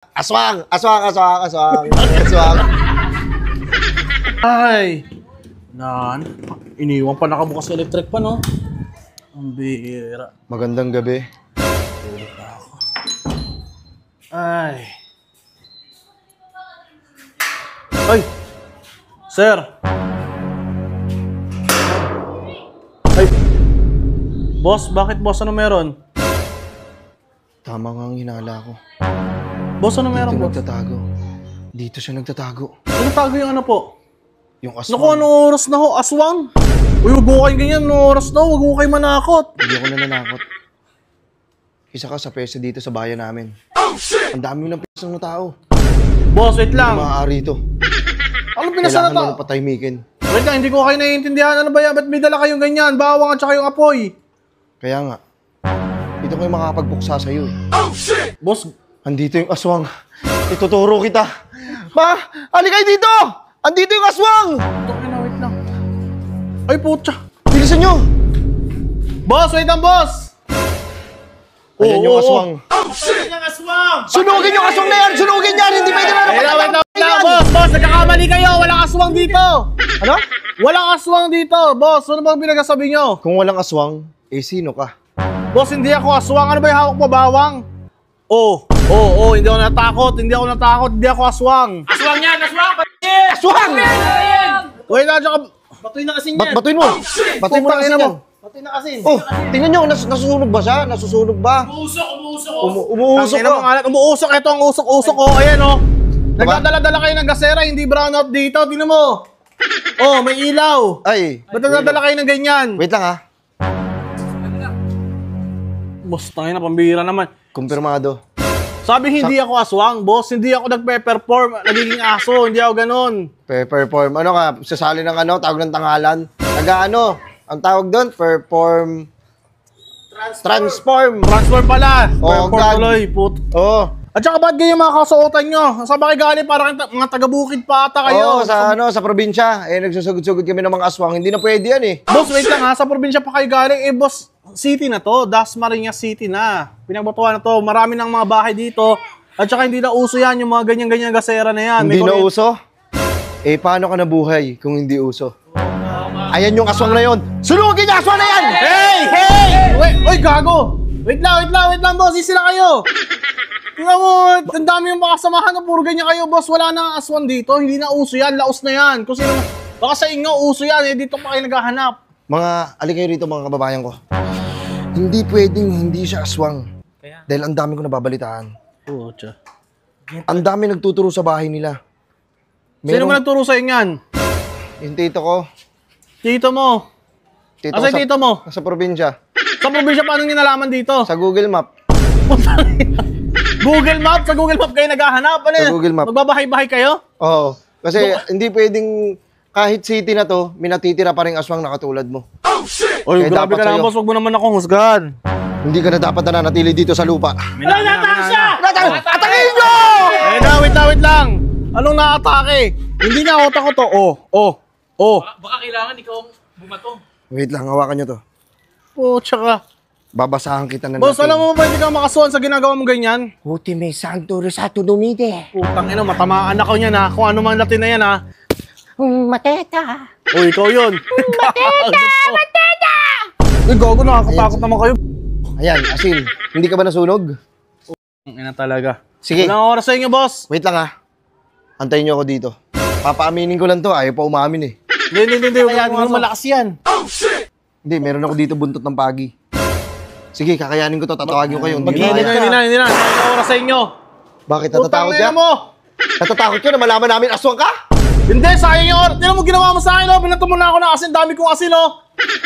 Aswang! Aswang! Aswang! Aswang! Aswang! Ay! Iniwan pa nakabukas sa electric pa, no? Ang bihira. Magandang gabi. Tulog na ako. Ay! Ay! Sir! Ay! Boss, bakit boss? Ano meron? Tama nga ang hinala ko. Boss, ano meron, Dito boss? nagtatago. Dito siya nagtatago. Ano tago yung ano po? Yung Naku, aswang. anong oras na ho? Aswang? Uy, huwag ko kayo ganyan. Anong oras na ho? Huwag ko kayo manakot. Hindi ako nananakot. Isa ka sa pesa dito sa bayan namin. Oh, shit! Ang dami ng pesang na tao. Boss, wait Hindi lang. maaari ito. Anong pinasa na Kailangan to? mo patahimikin. Wait lang, hindi ko kayo naiintindihan. Ano ba yan? Ba't may dala kayong ganyan? Bawang at saka yung apoy. Kaya nga, dito ko yung makakapagbuksa sa'yo eh. Boss, Andito yung aswang. Ituturo kita. Ma! Halika kayo dito! Andito yung aswang! wait lang. Ay, putya. Bilisan nyo! Boss, wait lang, boss! Ayan yung aswang. Yung aswang! Sunugin yung aswang na yan! Sunugin yan! Hindi pwede na Wait lang, boss! Boss, nagkakamali kayo! Walang aswang dito! Ano? Walang aswang dito! Boss, ano bang pinagsasabi nyo? Kung walang aswang, eh sino ka? Boss, hindi ako aswang. Ano ba yung hawak mo, bawang? Hindi ako natakot. Hindi ako aswang. Aswang yan! Aswang! Aswang! Wait lang, tsaka... Batoy na kasi Batuin mo! Batuin mo na kasi yan. Batoy na kasi. Oh, tingnan nyo, nasusunog ba siya? Nasusunog ba? Umuusok! Umuusok Tangina mo ko. nga, umuusok. Ito ang usok-usok ko. Ayan, oh. Nagdadala-dala kayo ng gasera, hindi brownout dito. Tingnan mo. Oh, may ilaw. Ay. Ba't nagdadala kayo ng ganyan? Wait lang ha. Boss, tangina, pambihira naman. Kumpirmado. Sabi hindi ako aswang, boss. Hindi ako nagpe-perform. Nagiging aso. Hindi ako ganun. Perform. Ano ka? Sasali ng ano? Tawag ng tangalan? Taga-ano? Ang tawag doon? Perform. Transform. Transfer pala. Oh, Perform God. tuloy, put. Oo. At saka ba't ganyan mga kasuotan nyo? Saan ba kayo galing? Parang mga taga-bukid pa ata kayo. Oo, sa probinsya. Eh, nagsusugod-sugod kami ng mga aswang. Hindi na pwede yan eh. Boss, wait lang ha. Sa probinsya pa kayo galing. Eh, boss, city na to. Dasmariñas City na. Pinagbotohan na to. Marami ng mga bahay dito. At saka hindi na uso yan. Yung mga ganyan-ganyan gasera na yan. Hindi na uso? Eh, paano ka nabuhay kung hindi uso? Ayan yung aswang na yon. Sunugin yung aswang na yan! Hey! Wait, oy, gago! Wait lang, boss. Sila kayo. Tingnan mo, ang dami yung makasamahan na puro ganyan kayo, boss. Wala na aswang dito. Hindi na uso yan. Laos na yan. Kung sino, baka sa inyo, uso yan. Eh, dito pa kayo naghahanap. Mga, alik kayo rito mga kababayan ko. Hindi pwedeng hindi siya aswang. Dahil ang dami ko nababalitaan. Pucha. Ang dami nagtuturo sa bahay nila. Sino mo nagturo sa inyo yan? Yung tito ko. Tito mo. Tito Asa tito mo? Sa probinsya. Sa probinsya, paano nyo nalaman dito? Sa Google Map. Google Map? Sa Google Map kayo naghahanap? Ano Sa yan? Google Map. Magbabahay-bahay kayo? Oo. Kasi hindi pwedeng kahit city na to, may natitira pa rin aswang na katulad mo. Oy, Eh, grabe dapat ka naman, sa'yo. boss. Huwag mo naman akong husgan. Hindi ka na dapat nananatili dito sa lupa. Wala na siya! Atakin nyo! Wait lang. Anong naatake? Hindi na utak ko to. Baka kailangan ikaw bumato. Wait lang, hawakan nyo to. Pucha ka. Babasahan kita ng Boss, Latin. alam mo ba hindi ka makasuhan sa ginagawa mo ganyan? Ultime Santo Resato Domine. Putang ina, matamaan ako niyan ha. Kung ano man Latin na yan ha. Mateta! Uy, ikaw yun. Mateta! Uy, gago, nakakatakot naman kayo. Ayan, asin. Hindi ka ba nasunog? Ang ina talaga. Sige. Walang oras sa inyo, boss. Wait lang ha. Antayin nyo ako dito. Papaaminin ko lang to. Ayaw pa umamin eh. Hindi. Kaya malakas yan. Hindi, meron ako dito buntot ng pagi. Sige, kakayanin ko to. Tatawagin ko kayo. Hindi Hindi na. na. Walang oras sa inyo. Bakit? Putang Natatakot ina ka? mo. Natatakot ka na malaman namin aswang ka? Hindi, sayang yung oras. Tingnan mo ginawa mo sa akin, oh. Binato mo na ako ng asin. Dami kong asin, oh.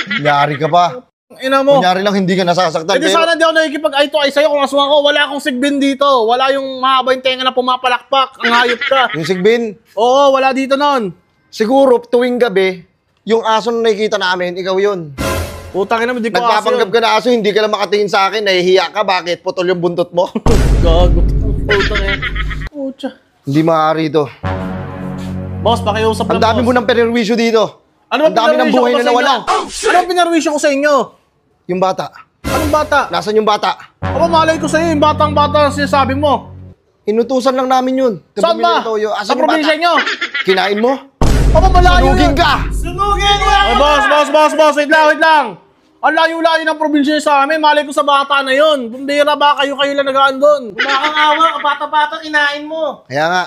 Kunyari ka pa. Ang ina mo. Kunyari lang hindi ka nasasaktan. Hindi sana di ako nakikipag-eye to eye sa'yo kung aswang ko. Wala akong sigbin dito. Wala yung mahaba yung tenga na pumapalakpak. Ang hayop ka. Yung sigbin, Oo, wala dito nun. siguro tuwing gabi, yung aso na nakikita namin, ikaw yun. Putang ina mo, di ko aso Nagpapanggap yun. ka na aso, hindi ka lang makatingin sa akin, nahihiya ka, bakit? Putol yung buntot mo. Gago. Putang ina. Pucha. Hindi maaari ito. Boss, pakiusap Ang lang, dami boss. mo ng perwisyo dito. Ano Ang dami ng buhay na nawala. Ano ang pinarwisyo ko sa inyo? Yung bata. Anong bata? Nasaan yung bata? Ako malay ko sa iyo, yung batang-bata na sinasabi mo. Inutusan lang namin yun. Saan ba? Sa probinsya nyo? Kinain mo? Aba, malayo Sunugin yun. ka! Sunugin mo! Ay, boss, wait lang. Ang layo-layo ng probinsya sa amin. Malay ko sa bata na yun. Bumbira ba? Kayo lang nagaan doon. Wala kang awa, bata-bata, kinain mo. Kaya nga,